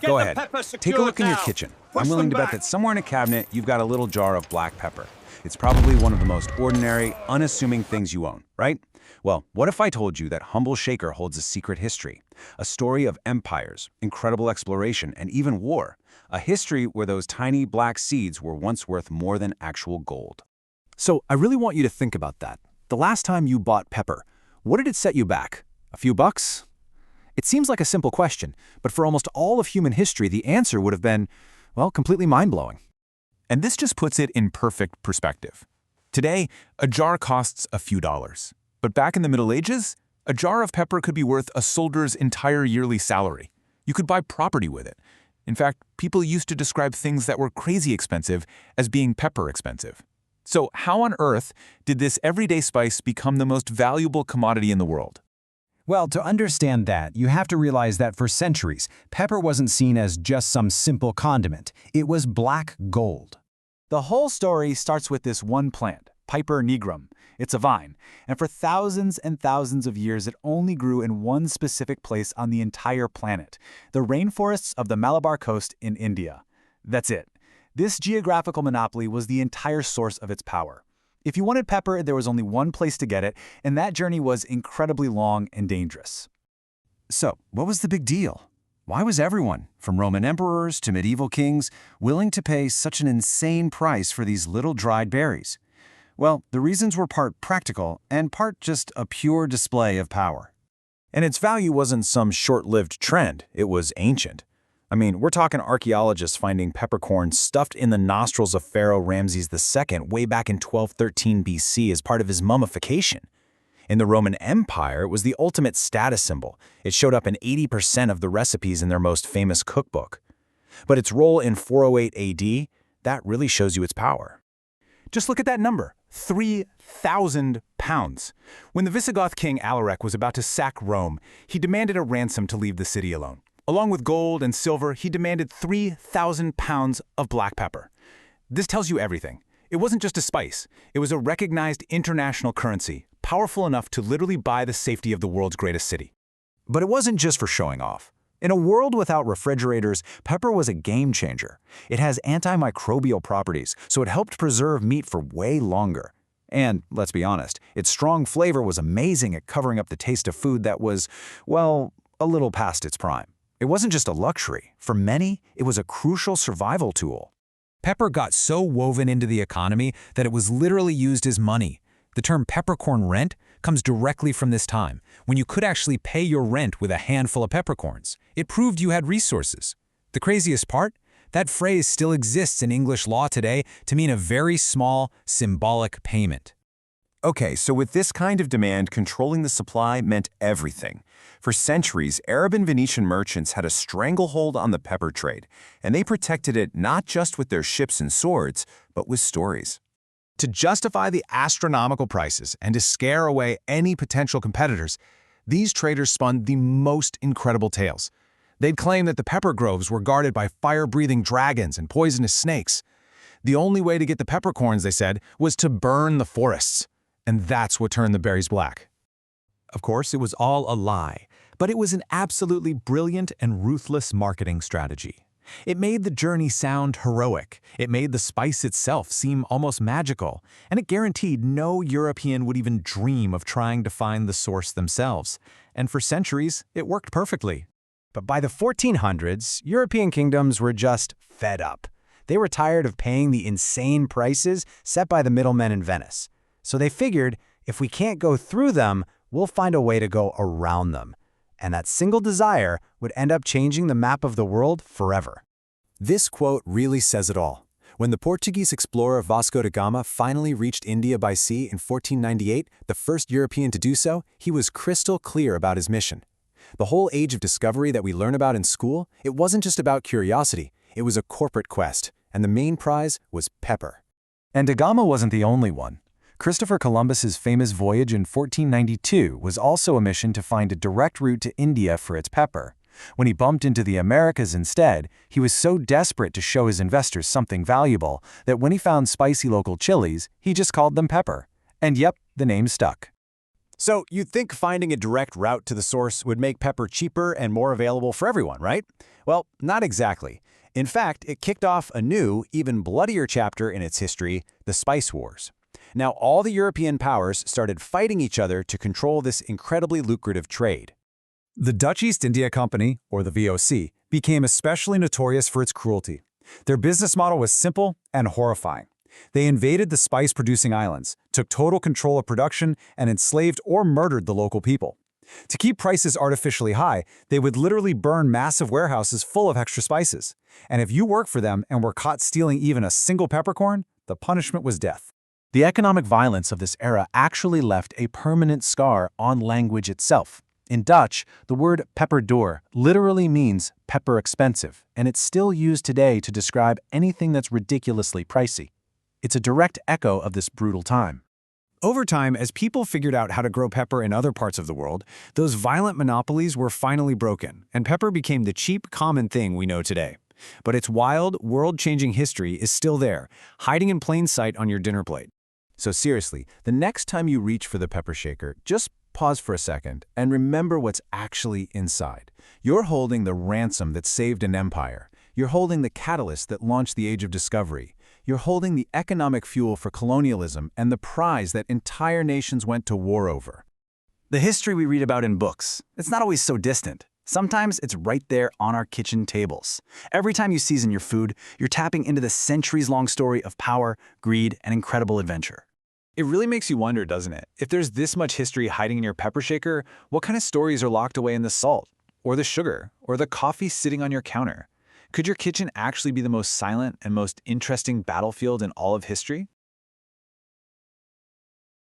Go ahead. Take a look in your kitchen. I'm willing to bet that somewhere in a cabinet, you've got a little jar of black pepper. It's probably one of the most ordinary, unassuming things you own, right? Well, what if I told you that humble shaker holds a secret history? A story of empires, incredible exploration, and even war. A history where those tiny black seeds were once worth more than actual gold. So I really want you to think about that. The last time you bought pepper, what did it set you back? A few bucks? It seems like a simple question, but for almost all of human history, the answer would have been, well, completely mind-blowing. And this just puts it in perfect perspective. Today, a jar costs a few dollars. But back in the Middle Ages, a jar of pepper could be worth a soldier's entire yearly salary. You could buy property with it. In fact, people used to describe things that were crazy expensive as being pepper expensive. So how on earth did this everyday spice become the most valuable commodity in the world? Well, to understand that, you have to realize that for centuries, pepper wasn't seen as just some simple condiment. It was black gold. The whole story starts with this one plant, Piper nigrum. It's a vine, and for thousands and thousands of years it only grew in one specific place on the entire planet, the rainforests of the Malabar coast in India. That's it. This geographical monopoly was the entire source of its power. If you wanted pepper, there was only one place to get it, and that journey was incredibly long and dangerous. So, what was the big deal? Why was everyone, from Roman emperors to medieval kings, willing to pay such an insane price for these little dried berries? Well, the reasons were part practical and part just a pure display of power. And its value wasn't some short-lived trend, it was ancient. I mean, we're talking archaeologists finding peppercorns stuffed in the nostrils of Pharaoh Ramses II way back in 1213 BC as part of his mummification. In the Roman Empire, it was the ultimate status symbol. It showed up in 80% of the recipes in their most famous cookbook. But its role in 408 AD, that really shows you its power. Just look at that number, 3,000 pounds. When the Visigoth king Alaric was about to sack Rome, he demanded a ransom to leave the city alone. Along with gold and silver, he demanded 3,000 pounds of black pepper. This tells you everything. It wasn't just a spice. It was a recognized international currency, powerful enough to literally buy the safety of the world's greatest city. But it wasn't just for showing off. In a world without refrigerators, pepper was a game changer. It has antimicrobial properties, so it helped preserve meat for way longer. And, let's be honest, its strong flavor was amazing at covering up the taste of food that was, well, a little past its prime. It wasn't just a luxury. For many, it was a crucial survival tool. Pepper got so woven into the economy that it was literally used as money. The term peppercorn rent comes directly from this time, when you could actually pay your rent with a handful of peppercorns. It proved you had resources. The craziest part? That phrase still exists in English law today to mean a very small, symbolic payment. Okay, so with this kind of demand, controlling the supply meant everything. For centuries, Arab and Venetian merchants had a stranglehold on the pepper trade, and they protected it not just with their ships and swords, but with stories. To justify the astronomical prices and to scare away any potential competitors, these traders spun the most incredible tales. They'd claim that the pepper groves were guarded by fire-breathing dragons and poisonous snakes. The only way to get the peppercorns, they said, was to burn the forests. And that's what turned the berries black. Of course, it was all a lie, but it was an absolutely brilliant and ruthless marketing strategy. It made the journey sound heroic, it made the spice itself seem almost magical, and it guaranteed no European would even dream of trying to find the source themselves. And for centuries, it worked perfectly. But by the 1400s, European kingdoms were just fed up. They were tired of paying the insane prices set by the middlemen in Venice. So they figured, if we can't go through them, we'll find a way to go around them. And that single desire would end up changing the map of the world forever. This quote really says it all. When the Portuguese explorer Vasco da Gama finally reached India by sea in 1498, the first European to do so, he was crystal clear about his mission. The whole age of discovery that we learn about in school, it wasn't just about curiosity, it was a corporate quest, and the main prize was pepper. And da Gama wasn't the only one. Christopher Columbus's famous voyage in 1492 was also a mission to find a direct route to India for its pepper. When he bumped into the Americas instead, he was so desperate to show his investors something valuable that when he found spicy local chilies, he just called them pepper. And yep, the name stuck. So you'd think finding a direct route to the source would make pepper cheaper and more available for everyone, right? Well, not exactly. In fact, it kicked off a new, even bloodier chapter in its history, the Spice Wars. Now, all the European powers started fighting each other to control this incredibly lucrative trade. The Dutch East India Company, or the VOC, became especially notorious for its cruelty. Their business model was simple and horrifying. They invaded the spice-producing islands, took total control of production, and enslaved or murdered the local people. To keep prices artificially high, they would literally burn massive warehouses full of extra spices. And if you worked for them and were caught stealing even a single peppercorn, the punishment was death. The economic violence of this era actually left a permanent scar on language itself. In Dutch, the word peperduur literally means pepper expensive, and it's still used today to describe anything that's ridiculously pricey. It's a direct echo of this brutal time. Over time, as people figured out how to grow pepper in other parts of the world, those violent monopolies were finally broken, and pepper became the cheap, common thing we know today. But its wild, world-changing history is still there, hiding in plain sight on your dinner plate. So seriously, the next time you reach for the pepper shaker, just pause for a second and remember what's actually inside. You're holding the ransom that saved an empire. You're holding the catalyst that launched the Age of Discovery. You're holding the economic fuel for colonialism and the prize that entire nations went to war over. The history we read about in books, it's not always so distant. Sometimes it's right there on our kitchen tables. Every time you season your food, you're tapping into the centuries-long story of power, greed, and incredible adventure. It really makes you wonder, doesn't it? If there's this much history hiding in your pepper shaker, what kind of stories are locked away in the salt, or the sugar, or the coffee sitting on your counter? Could your kitchen actually be the most silent and most interesting battlefield in all of history?